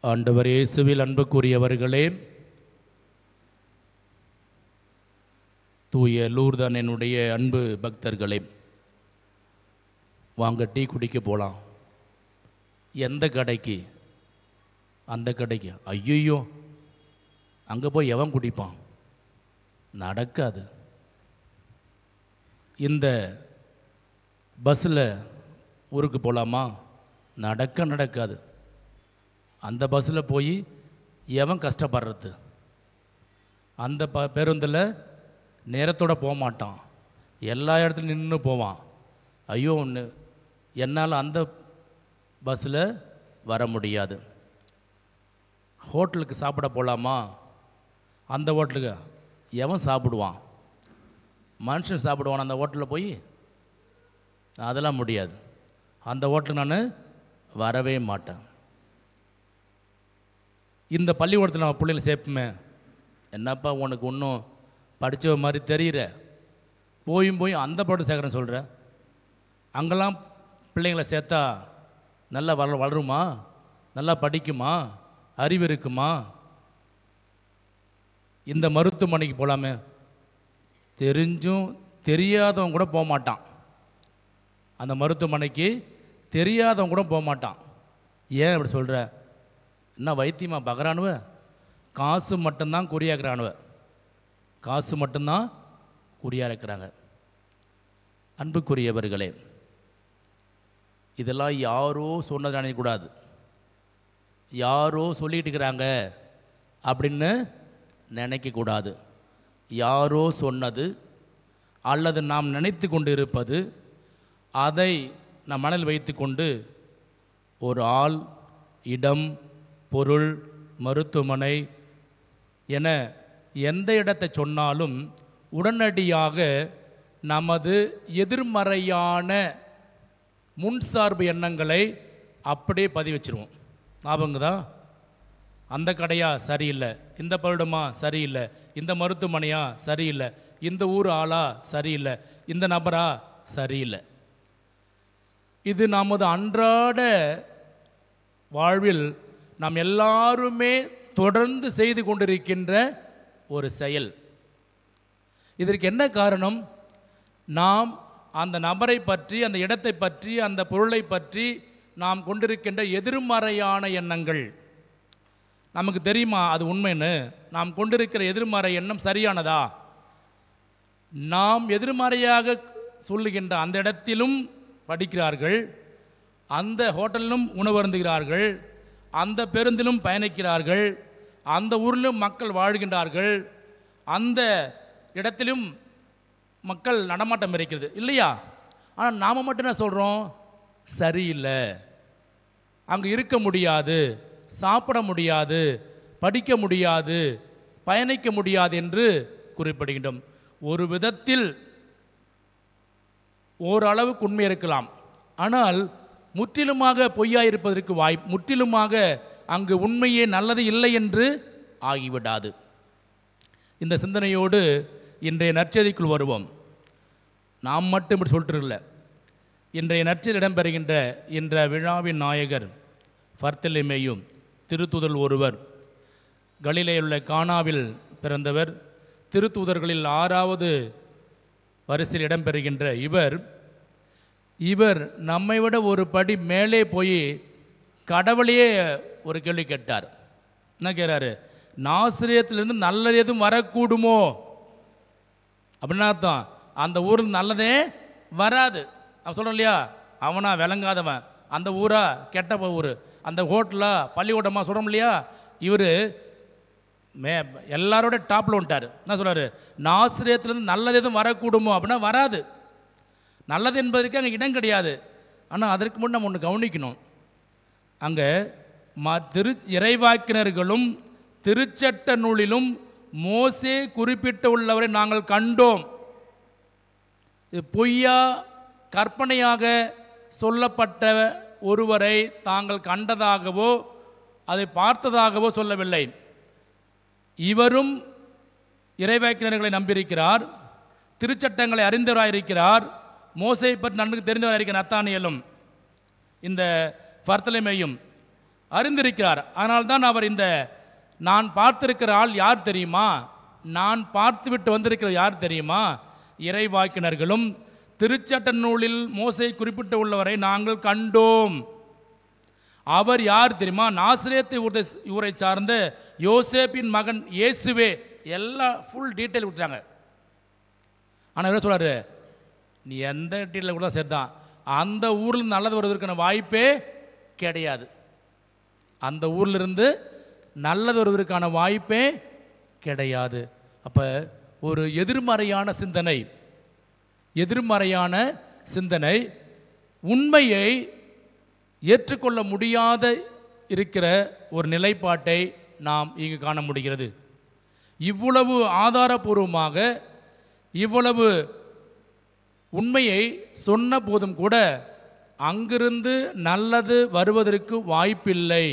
ஆண்டவர் இயேசுவில் அன்புக்குரியவர்களே, தூய லூர்தான் என்னுடைய அன்பு பக்தர்களே, வாங்க டீ குடிக்க போகலாம். எந்த கடைக்கு? அந்த கடைக்கு. ஐயோ, அங்கே போய் எவன் குடிப்பான்? நடக்காது. இந்த பஸ்ஸில் ஊருக்கு போகலாமா? நடக்காது. அந்த பஸ்ஸில் போய் எவன் கஷ்டப்படுறது? அந்த பேருந்தில் நேரத்தோடு போக மாட்டான், எல்லா இடத்துலையும் நின்று போவான். ஐயோ, ஒன்று என்னால் அந்த பஸ்ஸில் வர முடியாது. ஹோட்டலுக்கு சாப்பிட போகலாமா? அந்த ஹோட்டலுக்கு எவன் சாப்பிடுவான்? மனுஷன் சாப்பிடுவான் அந்த ஹோட்டலில் போய்? அதெல்லாம் முடியாது. அந்த ஹோட்டலுக்கு நான் வரவே மாட்டேன். இந்த பள்ளிக்கூடத்தில் நம்ம பிள்ளைகளை சேர்ப்போமே, என்னப்பா உனக்கு ஒன்றும் படித்த மாதிரி தெரிகிற, போய் அந்த பாட்டு சேர்க்குறேன்னு சொல்கிற. அங்கெல்லாம் பிள்ளைங்களை சேர்த்தா நல்லா வளருமா? நல்லா படிக்குமா? அறிவு இருக்குமா? இந்த மருத்துவமனைக்கு போகலாமே, தெரிஞ்சும் தெரியாதவன் கூட போக மாட்டான். அந்த மருத்துவமனைக்கு தெரியாதவன் கூட போக மாட்டான். ஏன் அப்படி சொல்கிற? என்ன வைத்தியமா பார்க்குறானுவ? காசு மட்டும்தான் குறியாக்குறானுவ. காசு மட்டும்தான் குறியாக இருக்கிறாங்க. அன்புக்குரியவர்களே, இதெல்லாம் யாரோ சொன்னது நினைக்கக்கூடாது. யாரோ சொல்லிகிட்டு இருக்கிறாங்க அப்படின்னு நினைக்கக்கூடாது. யாரோ சொன்னது அல்லது நாம் நினைத்து கொண்டு இருப்பது, அதை நம் மனதில் வைத்து கொண்டு ஒரு ஆள், இடம், பொருள், மருத்துவமனை என எந்த இடத்தை சொன்னாலும் உடனடியாக நமது எதிர்மறையான முன்சார்பு எண்ணங்களை அப்படியே பதிவு வச்சிருவோம். ஞாபகங்களா? அந்த கடையா சரியில்லை, இந்த பருடமா சரியில்லை, இந்த மருத்துவமனையா சரியில்லை, இந்த ஊர் ஆளா சரியில்லை, இந்த நபரா சரியில்லை. இது நமது அன்றாட வாழ்வில் நாம் எல்லாருமே தொடர்ந்து செய்து கொண்டிருக்கின்ற ஒரு செயல். இதற்கு என்ன காரணம்? நாம் அந்த நபரை பற்றி, அந்த இடத்தை பற்றி, அந்த பொருளை பற்றி நாம் கொண்டிருக்கின்ற எதிர்மறையான எண்ணங்கள். நமக்கு தெரியுமா அது உண்மைன்னு? நாம் கொண்டிருக்கிற எதிர்மறை எண்ணம் சரியானதா? நாம் எதிர்மறையாக சொல்லுகின்ற அந்த இடத்திலும் படிக்கிறார்கள், அந்த ஹோட்டலிலும் உணவு அருந்துகிறார்கள், அந்த பேருந்திலும் பயணிக்கிறார்கள், அந்த ஊரிலும் மக்கள் வாழ்கின்றார்கள், அந்த இடத்திலும் மக்கள் நடமாட்டம் இருக்கிறது இல்லையா? ஆனால் நாம் மட்டும் என்ன சொல்கிறோம்? சரியில்லை, அங்கே இருக்க முடியாது, சாப்பிட முடியாது, படிக்க முடியாது, பயணிக்க முடியாது என்று குறிப்பிடுகின்றோம். ஒரு விதத்தில் ஓரளவுக்கு உண்மை இருக்கலாம், ஆனால் முற்றிலுமாக பொய்யாக இருப்பதற்கு முற்றிலுமாக அங்கு உண்மையே நல்லது இல்லை என்று ஆகிவிடாது. இந்த சிந்தனையோடு இன்றைய நற்செய்திக்குள் வருவோம். நாம் மட்டும் இப்படி சொல்லிட்டு இல்லை. இன்றைய நற்செய்தியில் இடம்பெறுகின்ற இந்த விழாவின் நாயகர் பர்த்தலமேயு, திருத்தூதர் ஒருவர். கலிலேயில் உள்ள கானாவில் பிறந்தவர். திருத்தூதர்களில் 6வது வரிசையில் இடம்பெறுகின்ற இவர் நம்மை விட ஒரு படி மேலே போய் கடவுளையே ஒரு கேள்வி கேட்டார். என்ன கேட்கிறாரு? நாசரேத்திலிருந்து நல்லது எதுவும் வரக்கூடுமோ அப்படின்னா அர்த்தம், அந்த ஊரில் நல்லதே வராது. அவன் சொல்கிறோம் இல்லையா, அவனா விளங்காதவன், அந்த ஊரா கெட்ட ஊர், அந்த ஹோட்டலா பள்ளிக்கூடமா சொல்கிறோம் இல்லையா. இவர் எல்லாரோட டாப்பில் வந்துட்டார். என்ன சொல்கிறாரு? நாசரேத்திலிருந்து நல்லது எதுவும் வரக்கூடுமோ அப்படின்னா வராது. நல்லது என்பதற்கு அங்கே இடம் கிடையாது. ஆனால் அதற்கு முன் நம்ம ஒன்று கவனிக்கணும். அங்கே இறைவாக்கினர்களும் திருச்சட்ட நூலிலும் மோசே குறிப்பிட்டு உள்ளவரை நாங்கள் கண்டோம். இது பொய்யா கற்பனையாக சொல்லப்பட்ட ஒருவரை தாங்கள் கண்டதாகவோ அதை பார்த்ததாகவோ சொல்லவில்லை. இவரும் இறைவாக்கினர்களை நம்பியிருக்கிறார், திருச்சட்டங்களை அறிந்தவராயிருக்கிறார், மோசையை பற்றி நன்கு தெரிந்தவராயிருக்கிற நத்தானியலும் இந்த பர்த்தலமேயும் அறிந்திருக்கிறார். அதனால்தான் அவர் இந்த நான் பார்த்திருக்கிற ஆள் யார் தெரியுமா, நான் பார்த்துவிட்டு வந்திருக்கிற யார் தெரியுமா, இறைவாக்கினர்களும் திருச்சட்ட நூலில் மோசே குறிப்பிட்டு உள்ளவரை நாங்கள் கண்டோம். அவர் யார் தெரியுமா, நாசரேத்து ஊரை சார்ந்த யோசேப்பின் மகன் இயேசுவே. எல்லாம் ஃபுல் டீட்டெயில் விட்டுறாங்க. ஆனால் என்ன சொல்கிறாரு, நீ எந்த டீட்டெயில் கூட சேர்த்தான், அந்த ஊரில் நல்லது வருவதற்கான வாய்ப்பே கிடையாது. அந்த ஊரிலிருந்து நல்லது வருவதற்கான வாய்ப்பே கிடையாது. அப்போ ஒரு எதிர்மறையான சிந்தனை உண்மையை ஏற்றுக்கொள்ள முடியாத இருக்கிற ஒரு நிலைப்பாட்டை நாம் இங்கு காண முடிகிறது. இவ்வளவு ஆதாரபூர்வமாக இவ்வளவு உண்மையை சொன்ன போதும் கூட அங்கிருந்து நல்லது வருவதற்கு வாய்ப்பில்லை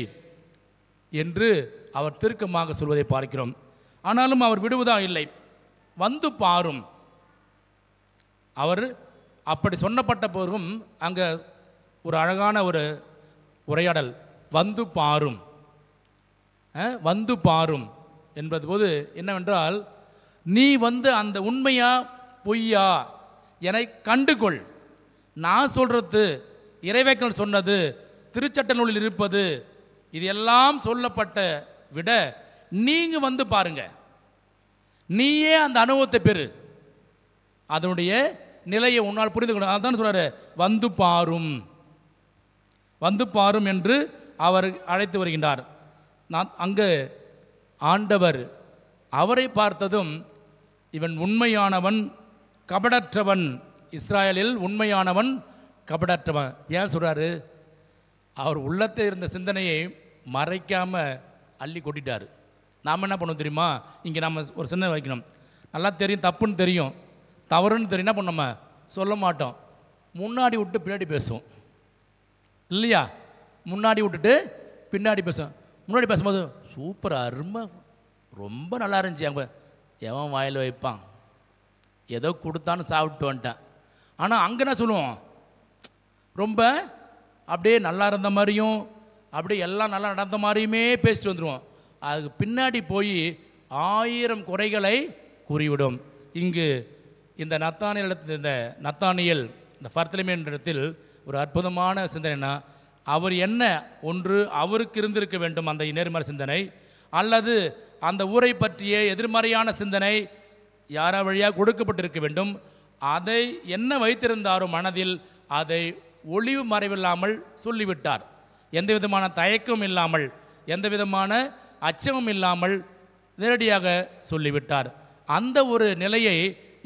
என்று அவர் தீர்க்கமாக சொல்வதை பார்க்கிறோம். ஆனாலும் அவர் விடுவதாக இல்லை, வந்து பாரும். அவர் அப்படி சொன்னப்பட்ட போதும் அங்கே ஒரு அழகான ஒரு உரையாடல், வந்து பாரும். வந்து பாரும் என்பது போது என்னவென்றால், நீ வந்து அந்த உண்மையா பொய்யா என்னை கண்டுகொள். நான் சொல்கிறது, இறைவேக்கல் சொன்னது, திருச்சட்ட நூலில் இருப்பது, இது எல்லாம் சொல்லப்பட்ட விட நீங்கள் வந்து பாருங்க, நீயே அந்த அனுபவத்தை பெறு, அதனுடைய நிலையை உன்னால் புரிந்து கொள்ள. அதுதான் சொல்றாரு, வந்து பாரும், வந்து பாரும் என்று அவர் அழைத்து வருகின்றார். நான் அங்கு ஆண்டவர் அவரை பார்த்ததும் இவன் உண்மையானவன் கபடற்றவன், இஸ்ராயலில் உண்மையானவன் கபடற்றவன். ஏன் சொல்கிறாரு, அவர் உள்ளத்தில் இருந்த சிந்தனையை மறைக்காமல் அள்ளி கொட்டிட்டார். நாம் என்ன பண்ணோம் தெரியுமா, இங்கே நம்ம ஒரு சிந்தனை வைக்கணும், நல்லா தெரியும், தப்புன்னு தெரியும், தவறுன்னு தெரியும், என்ன பண்ண நம்ம சொல்ல மாட்டோம், முன்னாடி விட்டு பின்னாடி பேசுவோம் இல்லையா? முன்னாடி விட்டுட்டு பின்னாடி பேசுவோம். முன்னாடி பேசும்போது சூப்பர், அருமை, ரொம்ப நல்லா இருந்துச்சு, அங்கே எவன் வாயில் வைப்பான், ஏதோ கொடுத்தான்னு சாப்பிட்டு வந்துட்டேன். ஆனால் அங்கே என்ன சொல்லுவோம், ரொம்ப அப்படியே நல்லா இருந்த மாதிரியும் அப்படியே எல்லாம் நல்லா நடந்த மாதிரியுமே பேசிட்டு வந்துடுவோம். அதுக்கு பின்னாடி போய் 1000 குறைகளை கூறிவிடும். இங்கு இந்த நத்தானியல் இந்த பர்தலமேயின் இடத்தில் ஒரு அற்புதமான சிந்தனைனா, அவர் என்ன ஒன்று அவருக்கு இருந்திருக்க வேண்டும் அந்த நேர்மறை சிந்தனை, அல்லது அந்த ஊரை பற்றிய எதிர்மறையான சிந்தனை யாரா வழியாக கொடுக்கப்பட்டிருக்க வேண்டும். அதை என்ன வைத்திருந்தாரோ மனதில், அதை ஒளிவு மறைவில்லாமல் சொல்லிவிட்டார். எந்த விதமான தயக்கமும் இல்லாமல், எந்த விதமான அச்சமும் இல்லாமல் நேரடியாக சொல்லிவிட்டார். அந்த ஒரு நிலையை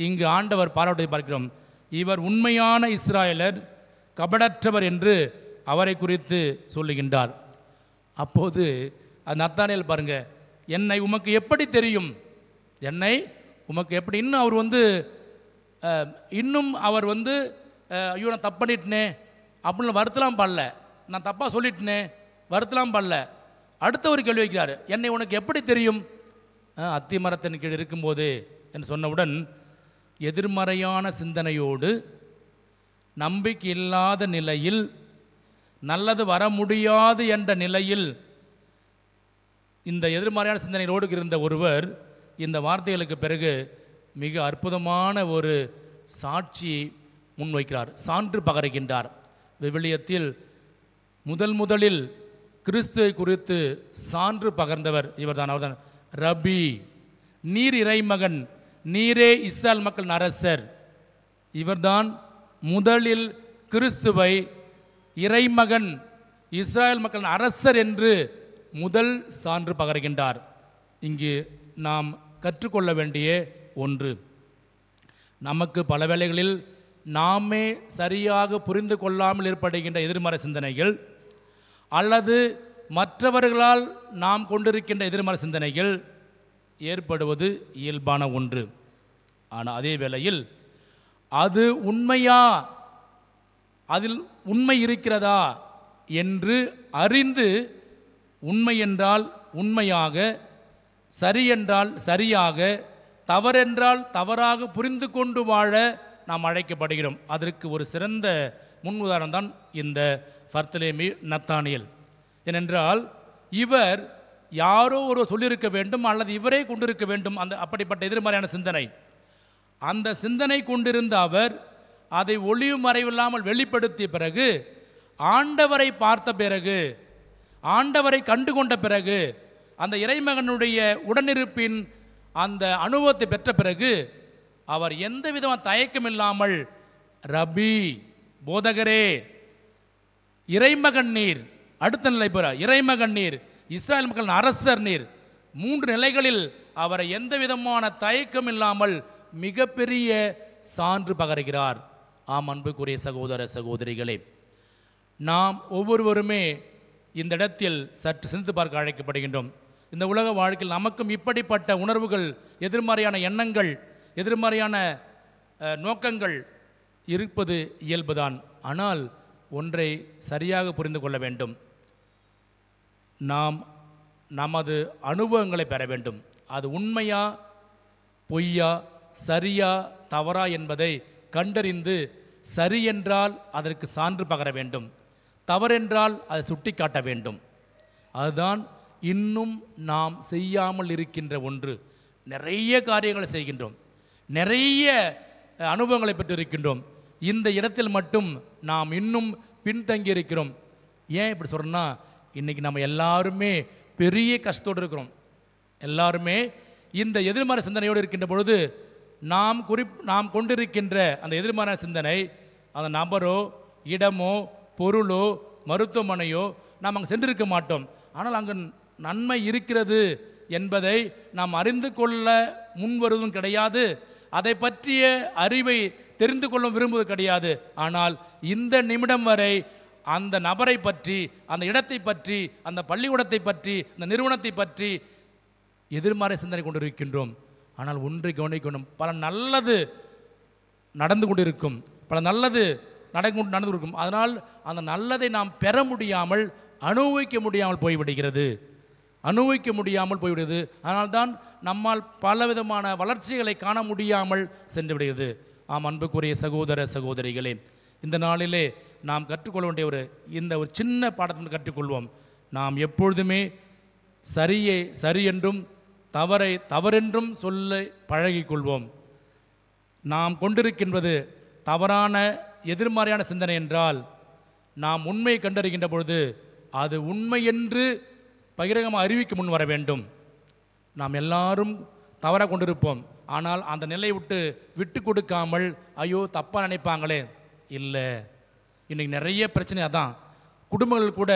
இங்கு ஆண்டவர் பாராட்டுவதை பார்க்கிறோம். இவர் உண்மையான இஸ்ராயலர், கபடற்றவர் என்று அவரை குறித்து சொல்லுகின்றார். அப்போது அது நத்தானியேல் பாருங்க, என்னை உமக்கு எப்படி தெரியும், என்னை உமக்கு எப்படி, இன்னும் அவர் வந்து அவர் வந்து ஐயோ நான் தப்பு பண்ணிட்டேனே அப்படின்னு வருத்தலாம் பாடல, நான் தப்பாக சொல்லிட்டேனே வருத்தலாம் பாடல. அடுத்த ஒரு கேள்வி வைக்கிறார், என்னை உனக்கு எப்படி தெரியும், அத்தி மரத்தின் கீழ் இருக்கும்போது என்று சொன்னவுடன், எதிர்மறையான சிந்தனையோடு நம்பிக்கை இல்லாத நிலையில், நல்லது வர முடியாது என்ற நிலையில் இந்த எதிர்மறையான சிந்தனையோடு இருந்த ஒருவர் இந்த வார்த்தைகளுக்கு பிறகு மிக அற்புதமான ஒரு சாட்சி முன்வைக்கிறார், சான்று பகருகின்றார். விவிலியத்தில் முதலில் கிறிஸ்துவை குறித்து சான்று பகர்ந்தவர் இவர்தான். அவர்தான் ரபி, நீர் இறைமகன், நீரே இஸ்ராயல் மக்களின் அரசர். இவர்தான் முதலில் கிறிஸ்துவை இறைமகன், இஸ்ராயல் மக்களின் அரசர் என்று முதல் சான்று பகர்கின்றார். இங்கு நாம் கற்றுக்கொள்ள வேண்டிய ஒன்று, நமக்கு பல வேளைகளில் நாமே சரியாக புரிந்து கொள்ளாமல் ஏற்படுகின்ற எதிர்மறை சிந்தனைகள், அல்லது மற்றவர்களால் நாம் கொண்டிருக்கின்ற எதிர்மறை சிந்தனைகள் ஏற்படுவது இயல்பான ஒன்று. ஆனால் அதே வேளையில் அது உண்மையா, அதில் உண்மை இருக்கிறதா என்று அறிந்து, உண்மை என்றால் உண்மையாக, சரி என்றால் சரியாக, தவறென்றால் தவறாக புரிந்து கொண்டு வாழ நாம் அழைக்கப்படுகிறோம். அதற்கு ஒரு சிறந்த முன் உதாரணம் தான் இந்த பர்தலேமி நத்தானியேல். ஏனென்றால் இவர் யாரோ ஒரு சொல்லியிருக்க வேண்டும் அல்லது இவரே கொண்டிருக்க வேண்டும். அந்த அப்படிப்பட்ட எதிர்மறையான சிந்தனை, அந்த சிந்தனை கொண்டிருந்த அவர் அதை ஒளிவு மறைவில்லாமல் வெளிப்படுத்திய பிறகு, ஆண்டவரை பார்த்த பிறகு, ஆண்டவரை கண்டுகொண்ட பிறகு, அந்த இறைமகனுடைய உடனிருப்பின் அந்த அனுபவத்தை பெற்ற பிறகு அவர் எந்த விதமான தயக்கம் இல்லாமல், ரபி, போதகரே, இறைமகன் நீர், அடுத்த நிலை பெற இறைமகன் நீர், இஸ்ராயல் மக்களின் அரசர் நீர், 3 நிலைகளில் அவரை எந்த விதமான தயக்கம் இல்லாமல் மிகப்பெரிய சான்று பகருகிறார். ஆம், அன்புக்குரிய சகோதர சகோதரிகளே, நாம் ஒவ்வொருவருமே இந்த இடத்தில் சற்று சிந்தித்து பார்க்க அழைக்கப்படுகின்றோம். இந்த உலக வாழ்க்கையில் நமக்கும் இப்படிப்பட்ட உணர்வுகள், எதிர்மறையான எண்ணங்கள், எதிர்மறையான நோக்கங்கள் இருப்பது இயல்புதான். ஆனால் ஒன்றை சரியாக புரிந்து கொள்ள வேண்டும். நாம் நமது அனுபவங்களை பெற வேண்டும். அது உண்மையா பொய்யா, சரியா தவறா என்பதை கண்டறிந்து, சரி என்றால் அதற்கு சான்று பகர வேண்டும், தவறென்றால் அதை சுட்டி காட்ட வேண்டும். அதுதான் இன்னும் நாம் செய்யாமல் இருக்கின்ற ஒன்று. நிறைய காரியங்களை செய்கின்றோம், நிறைய அனுபவங்களை பெற்றிருக்கின்றோம். இந்த இடத்தில் மட்டும் நாம் இன்னும் பின்தங்கி இருக்கிறோம். ஏன் இப்படி சொல்கிறோன்னா, இன்றைக்கி நம்ம எல்லாருமே பெரிய கஷ்டத்தோடு இருக்கிறோம். எல்லாருமே இந்த எதிர்மறை சிந்தனையோடு இருக்கின்ற பொழுது நாம் கொண்டிருக்கின்ற அந்த எதிர்மறை சிந்தனை, அந்த நபரோ இடமோ பொருளோ மருத்துவமனையோ நாம் அங்கே சென்றிருக்க மாட்டோம். ஆனால் அங்கே நன்மை இருக்கிறது என்பதை நாம் அறிந்து கொள்ள முன்வருவதும் கிடையாது, அதை பற்றிய அறிவை தெரிந்து கொள்ள விரும்புவது கிடையாது. ஆனால் இந்த நிமிடம் வரை அந்த நபரை பற்றி, அந்த இடத்தை பற்றி, அந்த பள்ளிக்கூடத்தை பற்றி, அந்த நிறுவனத்தை பற்றி எதிர்மறை சிந்தனை கொண்டிருக்கின்றோம். ஆனால் ஒன்றை கவனிக்கணும், பல நல்லது நடந்து கொண்டிருக்கும், பல நல்லது நடந்து இருக்கும். அதனால் அந்த நல்லதை நாம் பெற முடியாமல், அனுபவிக்க முடியாமல் போய்விடுகிறது. அதனால்தான் நம்மால் பலவிதமான வளர்ச்சிகளை காண முடியாமல் சென்று விடுகிறது. ஆம், அன்புக்குரிய சகோதர சகோதரிகளே, இந்த நாளிலே நாம் கற்றுக்கொள்ள வேண்டிய ஒரு சின்ன பாடத்தை கற்றுக்கொள்வோம். நாம் எப்பொழுதுமே சரியை சரி என்றும் தவறை தவறென்றும் சொல்ல பழகிக்கொள்வோம். நாம் கொண்டிருக்கின்றது தவறான எதிர்மறையான சிந்தனை என்றால், நாம் உண்மையை கண்டறிகின்ற பொழுது அது உண்மை என்று பகிரங்கமாக அறிவிக்க முன் வர வேண்டும். நாம் எல்லாரும் தவறாக கொண்டிருப்போம். ஆனால் அந்த நிலையை விட்டு கொடுக்காமல், ஐயோ தப்பாக நினைப்பாங்களே, இல்லை, இன்றைக்கி நிறைய பிரச்சனை அதான். குடும்பங்கள் கூட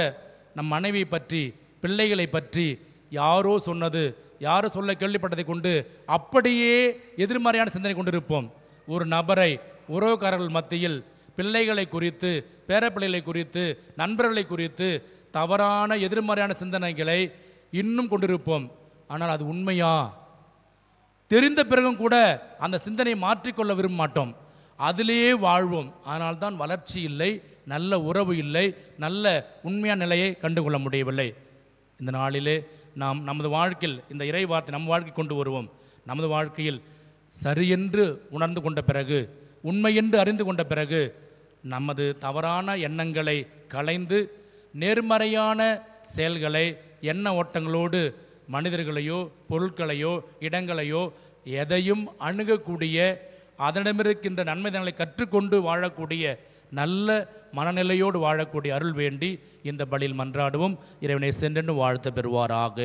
நம் மனைவியை பற்றி, பிள்ளைகளை பற்றி யாரோ சொன்னது, யாரோ சொல்ல கேள்விப்பட்டதை கொண்டு அப்படியே எதிர்மறையான சிந்தனை கொண்டிருப்போம். ஒரு நபரை உறவுக்காரர்கள் மத்தியில் பிள்ளைகளை குறித்து, பேரப்பிள்ளைகளை குறித்து, நண்பர்களை குறித்து தவறான எதிர்மறையான சிந்தனைகளை இன்னும் கொண்டிருப்போம். ஆனால் அது உண்மையா? தெரிந்த பிறகும் கூட அந்த சிந்தனையை மாற்றிக்கொள்ள விரும்ப மாட்டோம், அதிலேயே வாழ்வோம். அதனால்தான் வளர்ச்சி இல்லை, நல்ல உறவு இல்லை, நல்ல உண்மையான நிலையை கண்டுகொள்ள முடியவில்லை. இந்த நாளிலே நாம் நமது வாழ்க்கையில் இந்த இறை வார்த்தை நம் வாழ்க்கை கொண்டு வருவோம். நமது வாழ்க்கையில் சரியென்று உணர்ந்து கொண்ட பிறகு, உண்மை என்று அறிந்து கொண்ட பிறகு, நமது தவறான எண்ணங்களை களைந்து நேர்மறையான செயல்களை, எண்ண ஓட்டங்களோடு மனிதர்களையோ பொருட்களையோ இடங்களையோ எதையும் அணுகக்கூடிய, அதனிடமிருக்கின்ற நன்மைதங்களை கற்றுக்கொண்டு வாழக்கூடிய நல்ல மனநிலையோடு வாழக்கூடிய அருள் வேண்டி இந்த பலியில் மன்றாடுவோம். இறைவனை சென்றென்று வாழ்த்து பெறுவாராக.